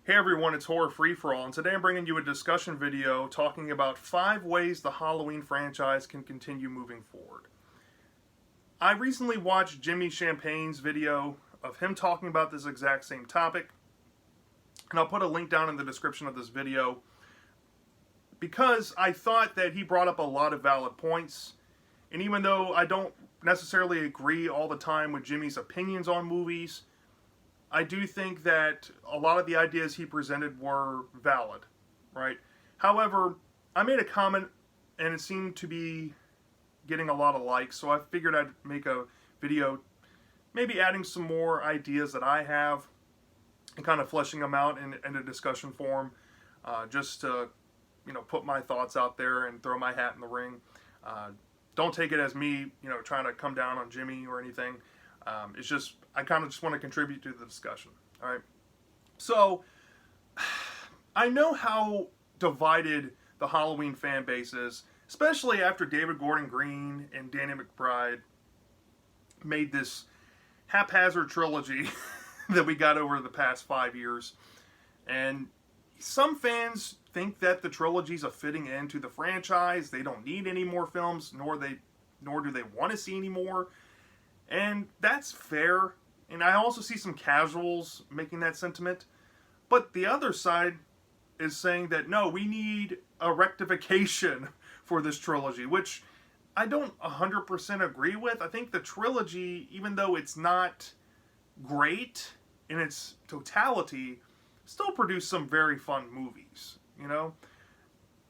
Hey everyone, it's Horror Free For All, and today I'm bringing you a discussion video talking about 5 ways the Halloween franchise can continue moving forward. I recently watched Jimmy Champagne's video of him talking about this exact same topic, and I'll put a link down in the description of this video because I thought that he brought up a lot of valid points, and even though I don't necessarily agree all the time with Jimmy's opinions on movies, I do think that a lot of the ideas he presented were valid, right? However, I made a comment and it seemed to be getting a lot of likes, so I figured I'd make a video maybe adding some more ideas that I have and kind of fleshing them out in a discussion form, just to, put my thoughts out there and throw my hat in the ring. Don't take it as me, trying to come down on Jimmy or anything. It's just, I kind of just want to contribute to the discussion. All right. So, I know how divided the Halloween fan base is, especially after David Gordon Green and Danny McBride made this haphazard trilogy that we got over the past 5 years. And some fans think that the trilogy's a fitting end to the franchise. They don't need any more films, nor do they want to see any more. And that's fair. And I also see some casuals making that sentiment. But the other side is saying that, no, we need a rectification for this trilogy, which I don't 100% agree with. I think the trilogy, even though it's not great in its totality, still produced some very fun movies,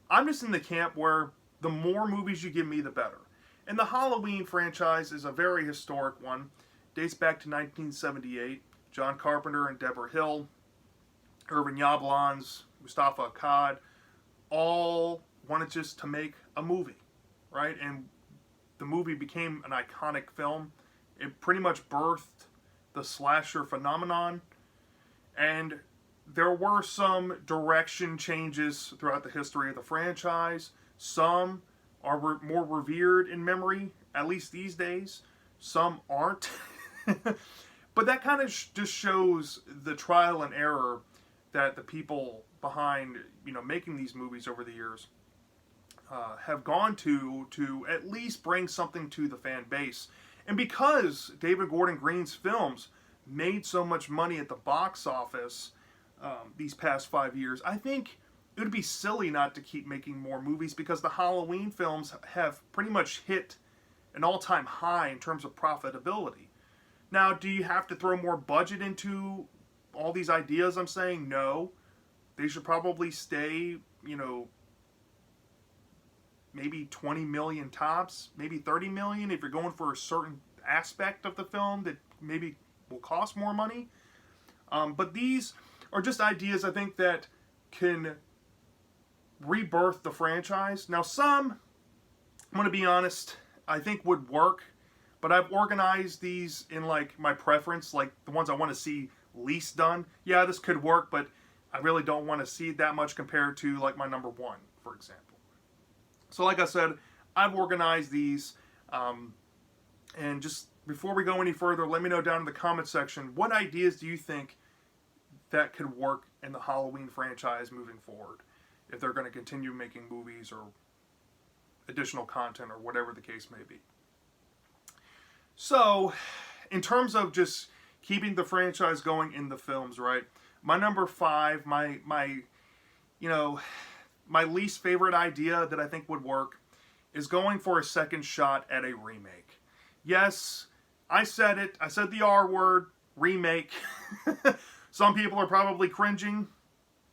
I'm just in the camp where the more movies you give me, the better. And the Halloween franchise is a very historic one. Dates back to 1978. John Carpenter and Deborah Hill, Irvin Yablans, Mustafa Akkad, all wanted just to make a movie, right? And the movie became an iconic film. It pretty much birthed the slasher phenomenon. And there were some direction changes throughout the history of the franchise. Some are more revered in memory, at least these days. Some aren't. But that kind of just shows the trial and error that the people behind, making these movies over the years have gone to at least bring something to the fan base. And because David Gordon Green's films made so much money at the box office these past 5 years, I think it would be silly not to keep making more movies because the Halloween films have pretty much hit an all-time high in terms of profitability. Now, do you have to throw more budget into all these ideas I'm saying? No. They should probably stay, maybe 20 million tops, maybe 30 million if you're going for a certain aspect of the film that maybe will cost more money. But these are just ideas I think that can rebirth the franchise. Now some, I'm going to be honest, I think would work, but I've organized these in like my preference, like the ones I want to see least done. Yeah, this could work, but I really don't want to see that much compared to like my number 1, for example. So like I said, I've organized these, and just before we go any further, let me know down in the comment section, what ideas do you think that could work in the Halloween franchise moving forward, if they're going to continue making movies or additional content or whatever the case may be. So, in terms of just keeping the franchise going in the films, right? My number 5, my least favorite idea that I think would work is going for a second shot at a remake. Yes, I said it. I said the R word, remake. Some people are probably cringing,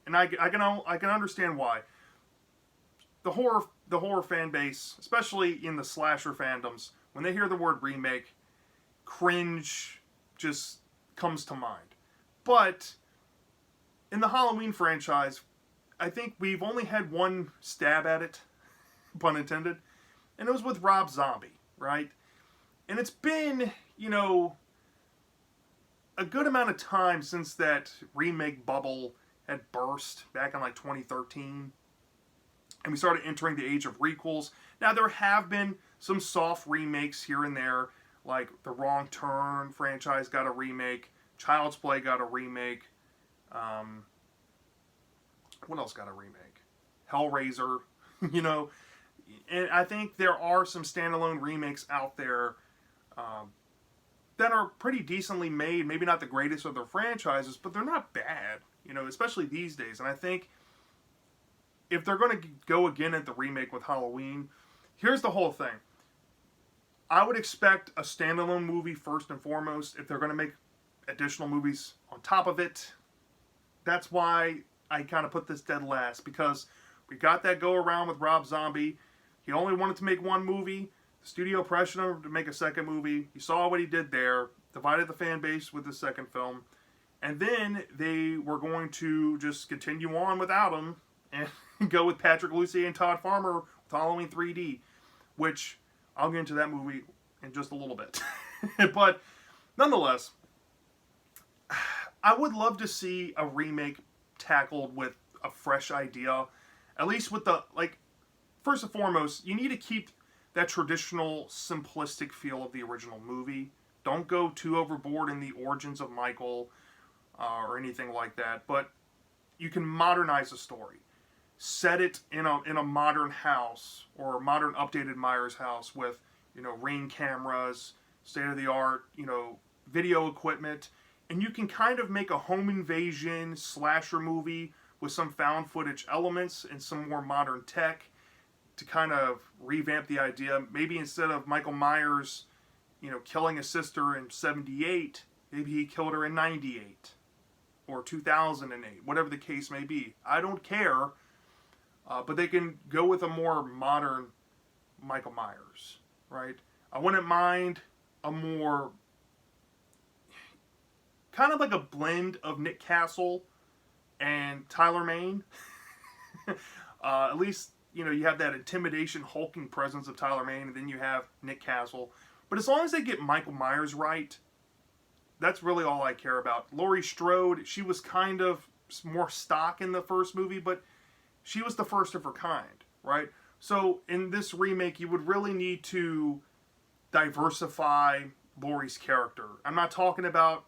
and I can understand why. The horror fan base, especially in the slasher fandoms, when they hear the word remake, cringe just comes to mind. But in the Halloween franchise, I think we've only had one stab at it, pun intended, and it was with Rob Zombie, right? And it's been, a good amount of time since that remake bubble had burst back in like 2013. And we started entering the age of requels. Now, there have been some soft remakes here and there, like the Wrong Turn franchise got a remake, Child's Play got a remake, What else got a remake? Hellraiser, you know. And I think there are some standalone remakes out there um, that are pretty decently made. Maybe not the greatest of their franchises, but they're not bad, you know, especially these days. And I think if they're going to go again at the remake with Halloween, here's the whole thing. I would expect a standalone movie first and foremost. If they're going to make additional movies on top of it, that's why I kind of put this dead last, because we got that go around with Rob Zombie. He only wanted to make one movie. The studio pressured him to make a second movie. You saw what he did there, divided the fan base with the second film. And then they were going to just continue on without him and go with Patrick Lussier and Todd Farmer with Halloween 3D, which I'll get into that movie in just a little bit. But nonetheless, I would love to see a remake tackled with a fresh idea. At least with the, like, first and foremost, you need to keep that traditional simplistic feel of the original movie. Don't go too overboard in the origins of Michael or anything like that. But you can modernize the story. Set it in a modern house or a modern updated Myers house with, you know, Ring cameras, state of the art, you know, video equipment, and you can kind of make a home invasion slasher movie with some found footage elements and some more modern tech to kind of revamp the idea. Maybe instead of Michael Myers, you know, killing his sister in 78, maybe he killed her in 98 or 2008, whatever the case may be. I don't care. But they can go with a more modern Michael Myers, right? I wouldn't mind a more, kind of like a blend of Nick Castle and Tyler Mane. At least, you know, you have that intimidation, hulking presence of Tyler Mane, and then you have Nick Castle. But as long as they get Michael Myers right, that's really all I care about. Laurie Strode, she was kind of more stock in the first movie, but she was the first of her kind, right? So in this remake, you would really need to diversify Laurie's character. I'm not talking about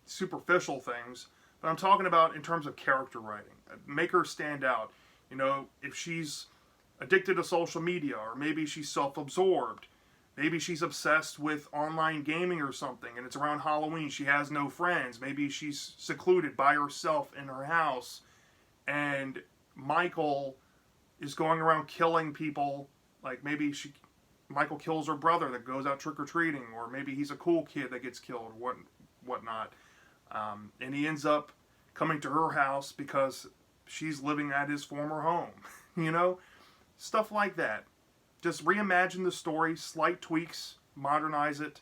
superficial things, but I'm talking about in terms of character writing. Make her stand out. You know, if she's addicted to social media, or maybe she's self-absorbed, maybe she's obsessed with online gaming or something, and it's around Halloween, she has no friends, maybe she's secluded by herself in her house, and Michael is going around killing people. Like maybe Michael kills her brother that goes out trick-or-treating, or maybe he's a cool kid that gets killed, whatnot. And he ends up coming to her house because she's living at his former home. You know? Stuff like that. Just reimagine the story, slight tweaks, modernize it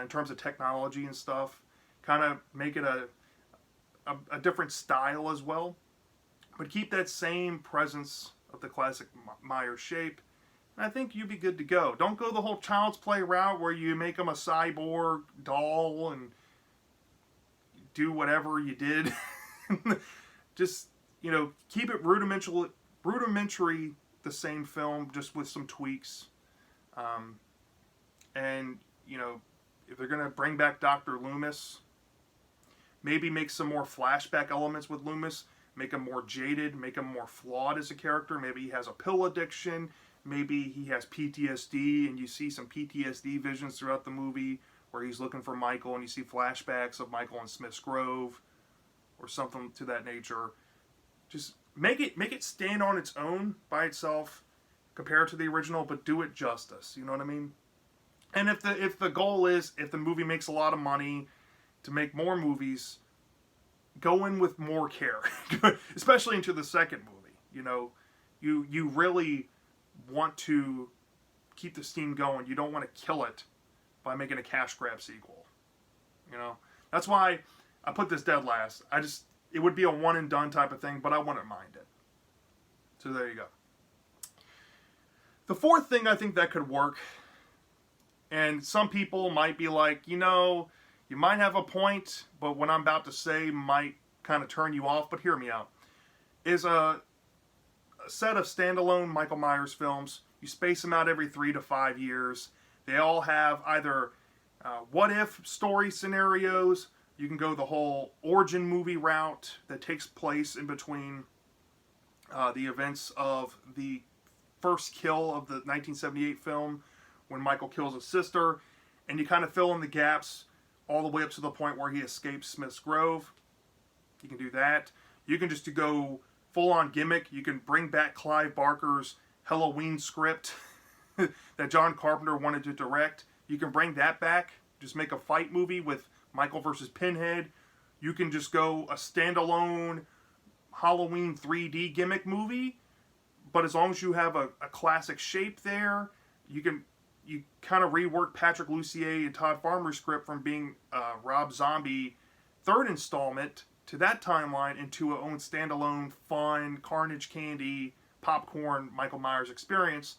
in terms of technology and stuff. Kind of make it a different style as well. But keep that same presence of the classic Myers shape. And I think you'd be good to go. Don't go the whole Child's Play route where you make them a cyborg doll and do whatever you did. Just, you know, keep it rudimentary the same film, just with some tweaks. And, you know, if they're going to bring back Dr. Loomis, maybe make some more flashback elements with Loomis. Make him more jaded, make him more flawed as a character. Maybe he has a pill addiction. Maybe he has PTSD, and you see some PTSD visions throughout the movie where he's looking for Michael, and you see flashbacks of Michael in Smith's Grove or something to that nature. Just make it stand on its own by itself compared to the original, but do it justice. You know what I mean? And if the goal is, if the movie makes a lot of money, to make more movies, go in with more care, especially into the second movie. You know, you really want to keep the steam going. You don't want to kill it by making a cash grab sequel. You know, that's why I put this dead last. It would be a one and done type of thing, but I wouldn't mind it. So there you go. The fourth thing I think that could work, and some people might be like, you know, you might have a point, but what I'm about to say might kind of turn you off, but hear me out, is a set of standalone Michael Myers films. You space them out every 3 to 5 years. They all have either what-if story scenarios. You can go the whole origin movie route that takes place in between the events of the first kill of the 1978 film when Michael kills his sister, and you kind of fill in the gaps all the way up to the point where he escapes Smith's Grove. You can do that. You can just go full-on gimmick. You can bring back Clive Barker's Halloween script that John Carpenter wanted to direct. You can bring that back. Just make a fight movie with Michael versus Pinhead. You can just go a standalone Halloween 3D gimmick movie, but as long as you have a classic shape there, you kind of rework Patrick Lussier and Todd Farmer's script from being Rob Zombie third installment to that timeline into a own standalone, fun, Carnage Candy, popcorn Michael Myers experience.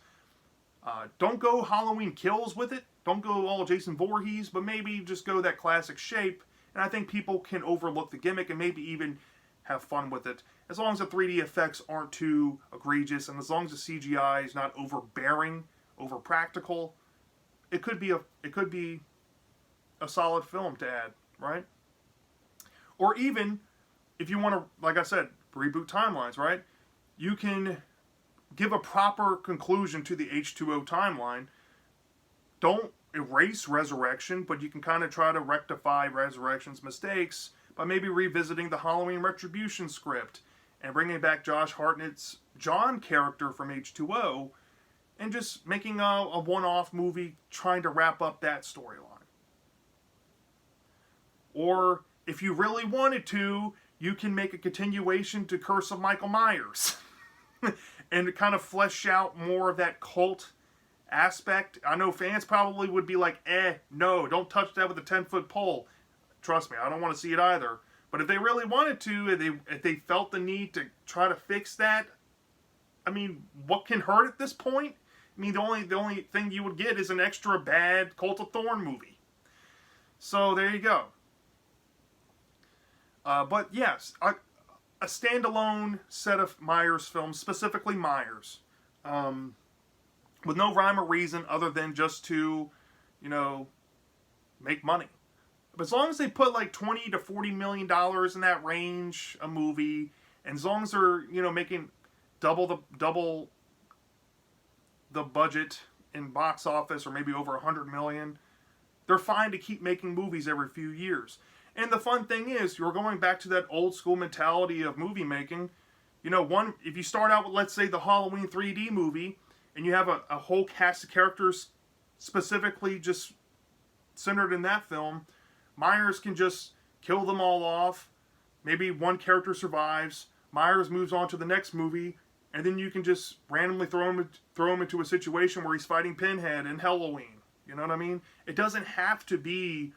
Don't go Halloween Kills with it. Don't go all Jason Voorhees, but maybe just go that classic shape. And I think people can overlook the gimmick and maybe even have fun with it. As long as the 3D effects aren't too egregious and as long as the CGI is not overbearing, over practical, it could be a solid film to add, right? Or even if you want to, like I said, reboot timelines, right? You can give a proper conclusion to the H2O timeline. Don't erase Resurrection, but you can kind of try to rectify Resurrection's mistakes by maybe revisiting the Halloween Retribution script and bringing back Josh Hartnett's John character from H2O and just making a one-off movie trying to wrap up that storyline. Or if you really wanted to, you can make a continuation to Curse of Michael Myers and kind of flesh out more of that cult aspect. I know fans probably would be like, no, don't touch that with a 10-foot pole. Trust me, I don't want to see it either. But if they really wanted to, if they felt the need to try to fix that, I mean, what can hurt at this point? I mean, the only thing you would get is an extra bad Cult of Thorn movie. So there you go. But yes, a standalone set of Myers films, specifically Myers, with no rhyme or reason other than just to, make money. But as long as they put like $20 to $40 million in that range a movie, and as long as they're making double the budget in box office, or maybe over $100 million, they're fine to keep making movies every few years. And the fun thing is, you're going back to that old school mentality of movie making. If you start out with, let's say, the Halloween 3D movie, and you have a whole cast of characters specifically just centered in that film, Myers can just kill them all off. Maybe one character survives. Myers moves on to the next movie, and then you can just randomly throw him into a situation where he's fighting Pinhead in Halloween. You know what I mean? It doesn't have to be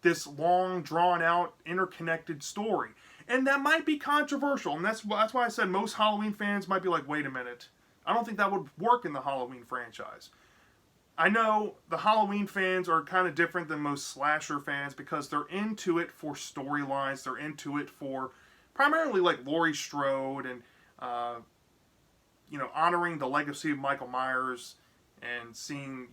this long, drawn-out, interconnected story. And that might be controversial, and that's why I said most Halloween fans might be like, wait a minute, I don't think that would work in the Halloween franchise. I know the Halloween fans are kind of different than most slasher fans because they're into it for storylines, they're into it for primarily like Laurie Strode and, honoring the legacy of Michael Myers and seeing,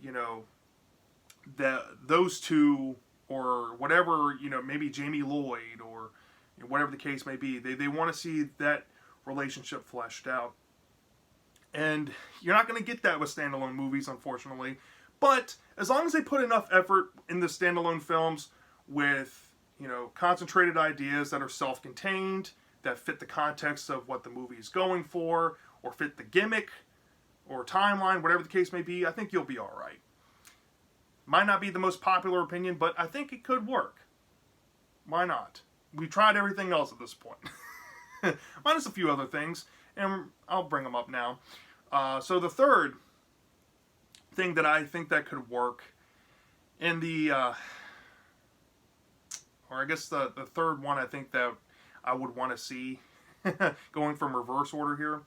those two, or whatever, maybe Jamie Lloyd, or whatever the case may be. They want to see that relationship fleshed out. And you're not going to get that with standalone movies, unfortunately. But as long as they put enough effort in the standalone films with, concentrated ideas that are self-contained, that fit the context of what the movie is going for, or fit the gimmick, or timeline, whatever the case may be, I think you'll be alright. Might not be the most popular opinion, but I think it could work. Why not? We tried everything else at this point. Minus a few other things, and I'll bring them up now. So the third thing that I think that could work in the, or I guess the third one I think that I would want to see, going from reverse order here.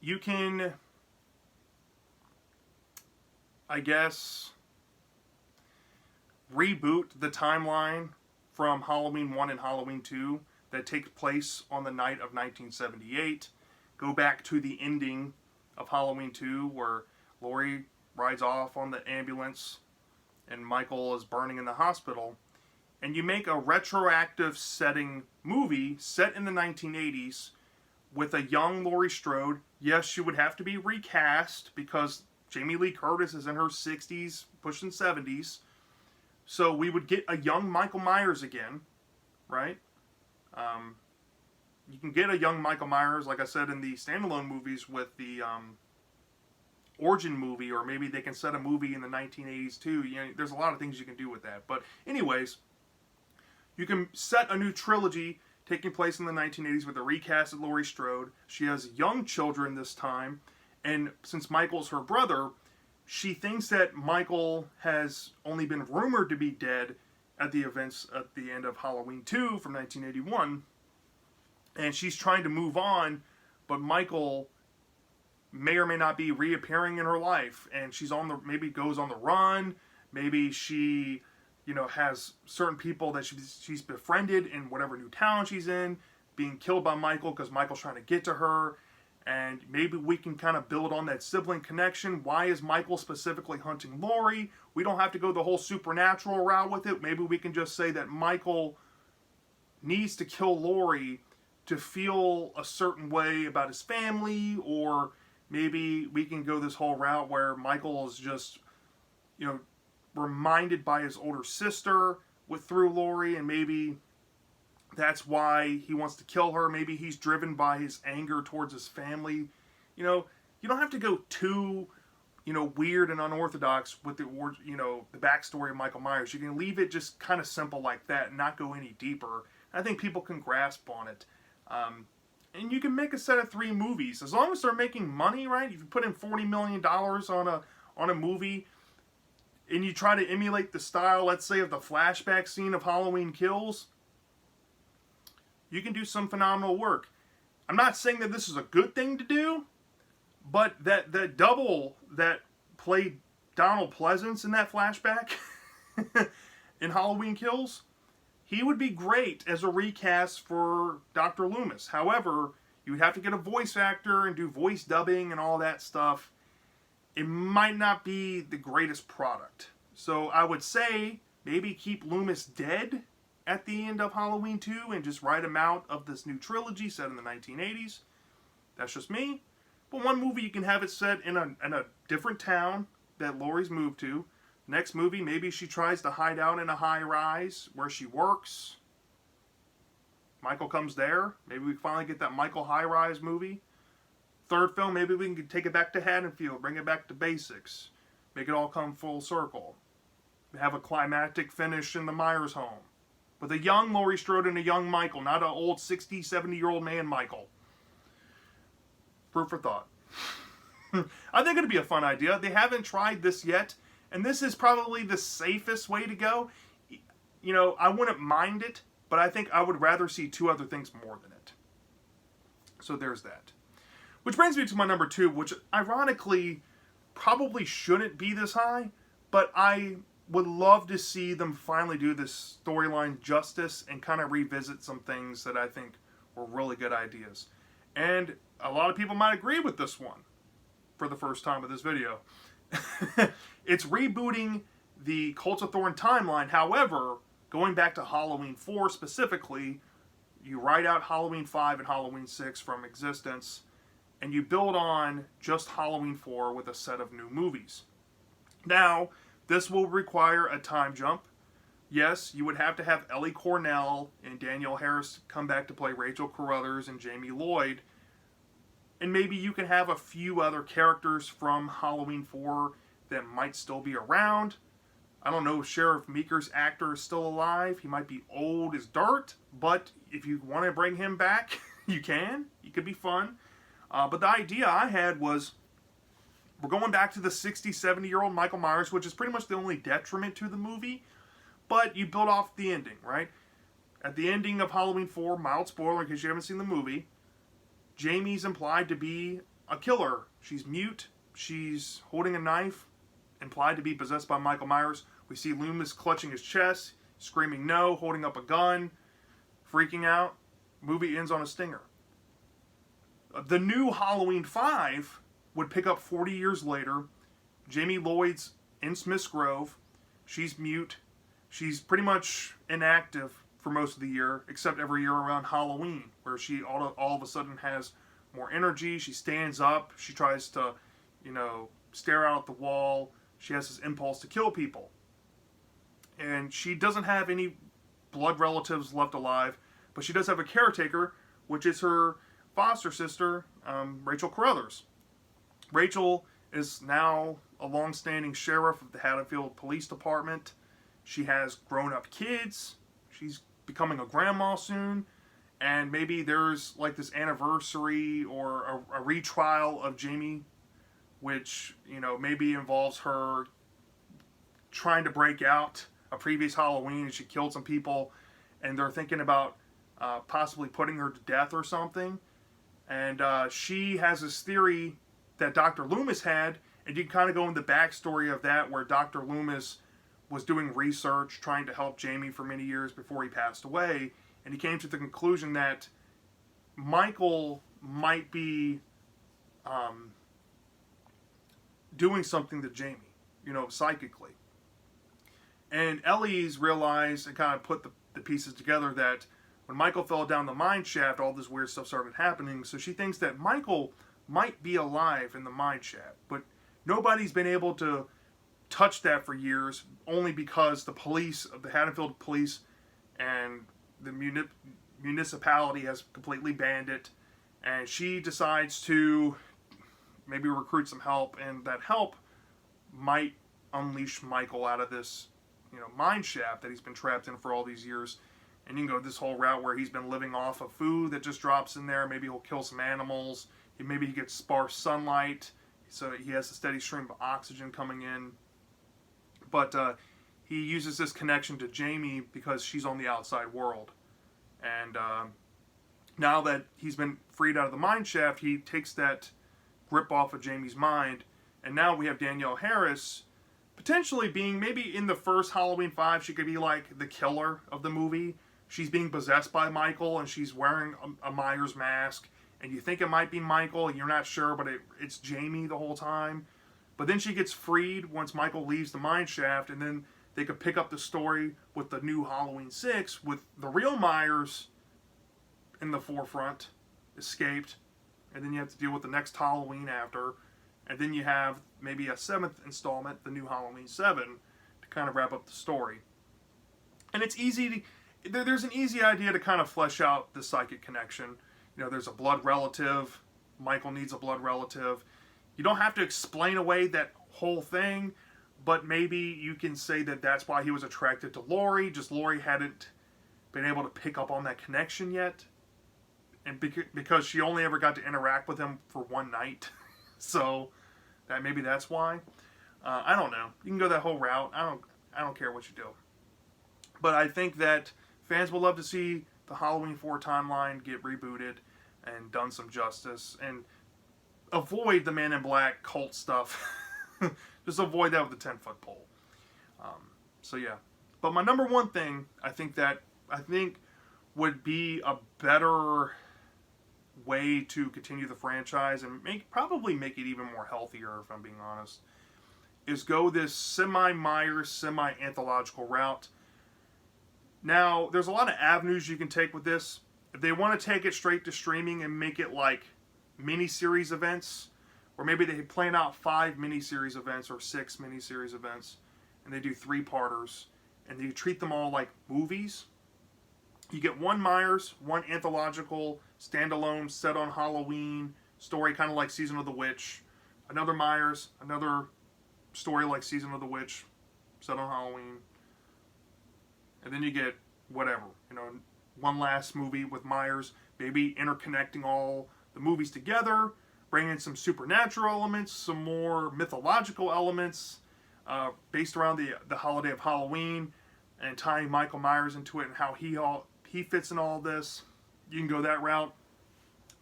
You can, I guess, reboot the timeline from Halloween 1 and Halloween 2 that takes place on the night of 1978. Go back to the ending of Halloween 2 where Laurie rides off on the ambulance and Michael is burning in the hospital, and you make a retroactive setting movie set in the 1980s with a young Laurie Strode. Yes, she would have to be recast because Jamie Lee Curtis is in her 60s, pushing 70s. So we would get a young Michael Myers again, right? You can get a young Michael Myers, like I said, in the standalone movies with the origin movie, or maybe they can set a movie in the 1980s too. You know, there's a lot of things you can do with that. But anyways, you can set a new trilogy taking place in the 1980s with a recasted Laurie Strode. She has young children this time, and since Michael's her brother, she thinks that Michael has only been rumored to be dead at the events at the end of Halloween 2 from 1981, and she's trying to move on, but Michael may or may not be reappearing in her life, and she's on the, maybe goes on the run, maybe she, you know, has certain people that she's befriended in whatever new town she's in being killed by Michael because Michael's trying to get to her. And maybe we can kind of build on that sibling connection. Why is Michael specifically hunting Laurie? We don't have to go the whole supernatural route with it. Maybe we can just say that Michael needs to kill Laurie to feel a certain way about his family, or maybe we can go this whole route where Michael is just, you know, reminded by his older sister through Laurie, and maybe that's why he wants to kill her. Maybe he's driven by his anger towards his family. You know, you don't have to go too, you know, weird and unorthodox with the, you know, the backstory of Michael Myers. You can leave it just kind of simple like that and not go any deeper. I think people can grasp on it. And you can make a set of 3 movies as long as they're making money, right? If you put in $40 million on a movie, and you try to emulate the style, let's say, of the flashback scene of Halloween Kills, you can do some phenomenal work. I'm not saying that this is a good thing to do, but that double that played Donald Pleasance in that flashback in Halloween Kills, he would be great as a recast for Dr. Loomis. However, you would have to get a voice actor and do voice dubbing and all that stuff. It might not be the greatest product. So I would say maybe keep Loomis dead at the end of Halloween 2 and just write him out of this new trilogy set in the 1980s. That's just me. But one movie you can have it set in a different town that Laurie's moved to. Next movie, maybe she tries to hide out in a high-rise where she works. Michael comes there. Maybe we finally get that Michael high-rise movie. Third film, maybe we can take it back to Haddonfield, bring it back to basics, make it all come full circle. Have a climactic finish in the Myers home with a young Laurie Strode and a young Michael, not an old 60, 70-year-old man Michael. Food for thought. I think it'd be a fun idea. They haven't tried this yet, and this is probably the safest way to go. You know, I wouldn't mind it, but I think I would rather see 2 other things more than it. So there's that. Which brings me to my number 2, which ironically probably shouldn't be this high, but I would love to see them finally do this storyline justice and kind of revisit some things that I think were really good ideas. And a lot of people might agree with this one for the first time with this video. It's rebooting the Cult of Thorn timeline. However, going back to Halloween 4 specifically, you write out Halloween 5 and Halloween 6 from existence, and you build on just Halloween 4 with a set of new movies. Now, this will require a time jump. Yes, you would have to have Ellie Cornell and Danielle Harris come back to play Rachel Carruthers and Jamie Lloyd. And maybe you can have a few other characters from Halloween 4 that might still be around. I don't know if Sheriff Meeker's actor is still alive. He might be old as dirt, but if you want to bring him back, you can. It could be fun. But the idea I had was, we're going back to the 60, 70-year-old Michael Myers, which is pretty much the only detriment to the movie. But you build off the ending, right? At the ending of Halloween 4, mild spoiler in case you haven't seen the movie, Jamie's implied to be a killer. She's mute. She's holding a knife, implied to be possessed by Michael Myers. We see Loomis clutching his chest, screaming no, holding up a gun, freaking out. Movie ends on a stinger. The new Halloween 5 would pick up 40 years later. Jamie Lloyd's in Smith's Grove. She's mute. She's pretty much inactive for most of the year, except every year around Halloween, where she all of a sudden has more energy. She stands up. She tries to, stare out at the wall. She has this impulse to kill people. And she doesn't have any blood relatives left alive, but she does have a caretaker, which is her foster sister, Rachel Carruthers. Rachel is now a long-standing sheriff of the Haddonfield Police Department. She has grown-up kids. She's becoming a grandma soon. And maybe there's like this anniversary or a retrial of Jamie, which, maybe involves her trying to break out a previous Halloween and she killed some people. And they're thinking about possibly putting her to death or something. And she has this theory that Dr. Loomis had, and you can kind of go into the backstory of that, where Dr. Loomis was doing research, trying to help Jamie for many years before he passed away, and he came to the conclusion that Michael might be doing something to Jamie, psychically. And Ellie's realized and kind of put the pieces together that when Michael fell down the mine shaft, all this weird stuff started happening. So she thinks that Michael might be alive in the mine shaft, but nobody's been able to touch that for years, only because the police, the Haddonfield police, and the municipality has completely banned it. And she decides to maybe recruit some help, and that help might unleash Michael out of this, mine shaft that he's been trapped in for all these years. And you can go this whole route where he's been living off of food that just drops in there. Maybe he'll kill some animals. Maybe he gets sparse sunlight, so he has a steady stream of oxygen coming in. But he uses this connection to Jamie because she's on the outside world. And now that he's been freed out of the mine shaft, he takes that grip off of Jamie's mind. And now we have Danielle Harris potentially being, maybe in the first Halloween 5, she could be like the killer of the movie. She's being possessed by Michael, and she's wearing a Myers mask. And you think it might be Michael, and you're not sure, but it's Jamie the whole time. But then she gets freed once Michael leaves the mine shaft, and then they could pick up the story with the new Halloween 6, with the real Myers in the forefront, escaped, and then you have to deal with the next Halloween after, and then you have maybe a 7th installment, the new Halloween 7, to kind of wrap up the story. And it's easy to, there's an easy idea to kind of flesh out the psychic connection. There's a blood relative. Michael needs a blood relative. You don't have to explain away that whole thing, but maybe you can say that that's why he was attracted to Laurie. Just Laurie hadn't been able to pick up on that connection yet. And because she only ever got to interact with him for one night. So maybe that's why. I don't know. You can go that whole route. I don't care what you do. But I think that fans will love to see the Halloween 4 timeline get rebooted and done some justice, and avoid the Man in Black cult stuff. Just avoid that with the 10-foot pole. So yeah. But my number one thing, I think would be a better way to continue the franchise and probably make it even more healthier, if I'm being honest, is go this semi-Myers, semi-anthological route. Now, there's a lot of avenues you can take with this. If they want to take it straight to streaming and make it like mini-series events, or maybe they plan out 5 mini-series events or 6 mini-series events, and they do 3-parters, and you treat them all like movies. You get one Myers, one anthological, standalone, set on Halloween story, kind of like Season of the Witch. Another Myers, another story like Season of the Witch, set on Halloween. And then you get whatever, one last movie with Myers, maybe interconnecting all the movies together, bringing in some supernatural elements, some more mythological elements based around the holiday of Halloween, and tying Michael Myers into it and how he fits in all this. You can go that route.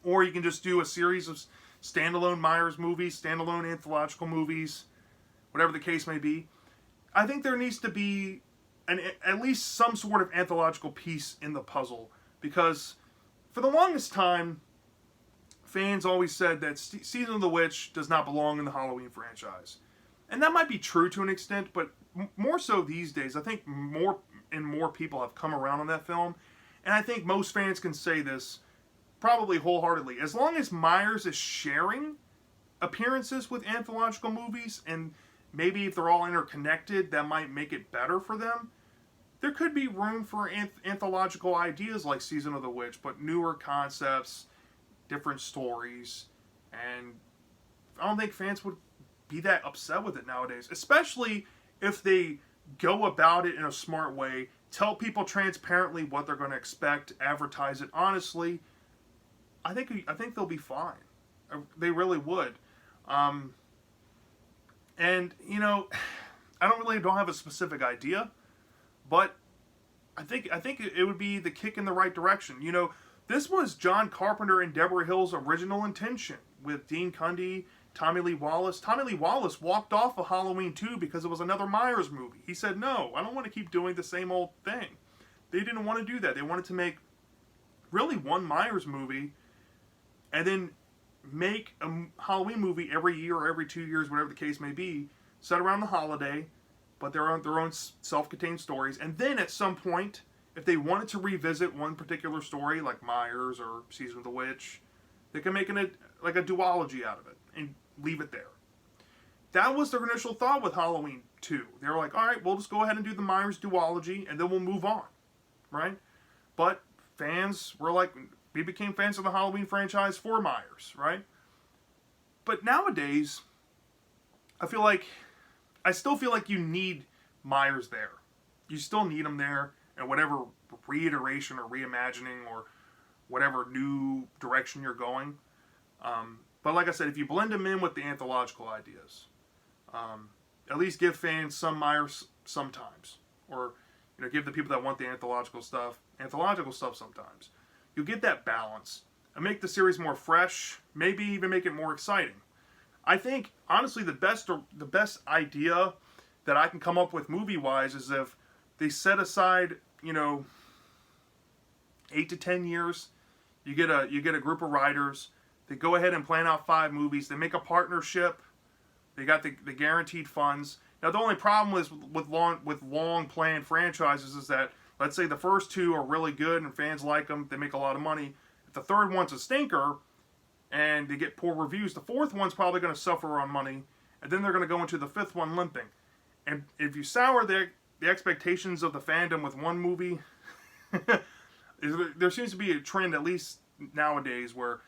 Or you can just do a series of standalone Myers movies, standalone anthological movies, whatever the case may be. I think there needs to be at least some sort of anthological piece in the puzzle, because for the longest time, fans always said that Season of the Witch does not belong in the Halloween franchise. And that might be true to an extent, but more so these days, I think more and more people have come around on that film, and I think most fans can say this probably wholeheartedly. As long as Myers is sharing appearances with anthological movies, and maybe if they're all interconnected, that might make it better for them. There could be room for anthological ideas like Season of the Witch, but newer concepts, different stories, and I don't think fans would be that upset with it nowadays, especially if they go about it in a smart way, tell people transparently what they're going to expect, advertise it honestly. I think they'll be fine. They really would. And you know, I don't have a specific idea, but I think it would be the kick in the right direction. You know, this was John Carpenter and Deborah Hill's original intention with Dean Cundey, Tommy Lee Wallace. Tommy Lee Wallace walked off of Halloween 2 because it was another Myers movie. He said, no, I don't want to keep doing the same old thing. They didn't want to do that. They wanted to make really one Myers movie and then make a Halloween movie every year or every 2 years, whatever the case may be, set around the holiday, but they're on their own self-contained stories. And then at some point, if they wanted to revisit one particular story, like Myers or Season of the Witch, they can make a duology out of it and leave it there. That was their initial thought with Halloween 2. They were like, all right, we'll just go ahead and do the Myers duology, and then we'll move on, right? But fans were like, we became fans of the Halloween franchise for Myers, right? But nowadays, I still feel like you need Myers there. You still need him there, and whatever reiteration or reimagining or whatever new direction you're going. But like I said, if you blend them in with the anthological ideas, at least give fans some Myers sometimes, or give the people that want the anthological stuff sometimes. You'll get that balance and make the series more fresh, maybe even make it more exciting. I think honestly the best idea that I can come up with movie-wise is if they set aside 8 to 10 years. You get a group of writers. They go ahead and plan out 5 movies. They make a partnership. They got the guaranteed funds. Now the only problem is with long planned franchises is that, let's say the first 2 are really good and fans like them. They make a lot of money. If the third one's a stinker and they get poor reviews, the fourth one's probably going to suffer on money, and then they're going to go into the 5th one limping. And if you sour the expectations of the fandom with one movie, there seems to be a trend, at least nowadays, where,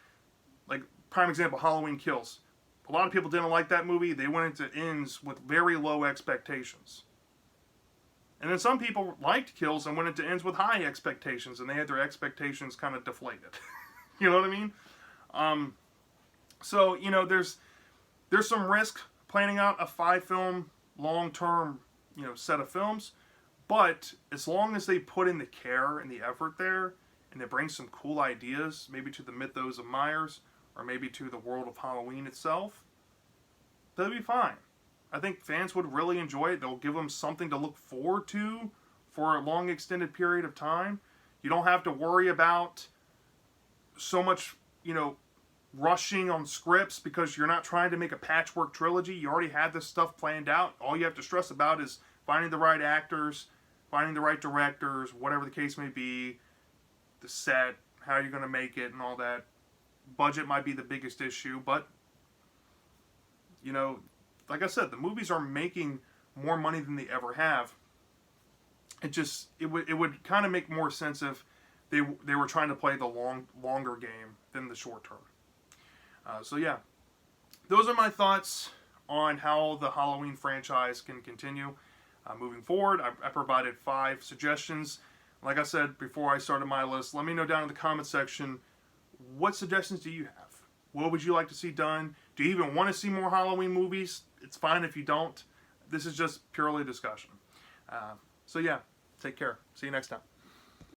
like, prime example, Halloween Kills. A lot of people didn't like that movie. They went into ends with very low expectations. And then some people liked Kills and went into ends with high expectations, and they had their expectations kind of deflated. You know what I mean? So, there's some risk planning out a 5-film, long-term, set of films. But as long as they put in the care and the effort there, and they bring some cool ideas, maybe to the mythos of Myers, or maybe to the world of Halloween itself, they'll be fine. I think fans would really enjoy it. They'll give them something to look forward to for a long extended period of time. You don't have to worry about so much, rushing on scripts because you're not trying to make a patchwork trilogy. You already had this stuff planned out. All you have to stress about is finding the right actors, finding the right directors, whatever the case may be, the set, how you're going to make it and all that. Budget might be the biggest issue, but, like I said, the movies are making more money than they ever have. It would kind of make more sense if they were trying to play the longer game than the short term. So yeah, those are my thoughts on how the Halloween franchise can continue moving forward. I provided 5 suggestions. Like I said before I started my list, let me know down in the comment section, what suggestions do you have? What would you like to see done? Do you even want to see more Halloween movies? It's fine if you don't. This is just purely discussion. So yeah, take care. See you next time.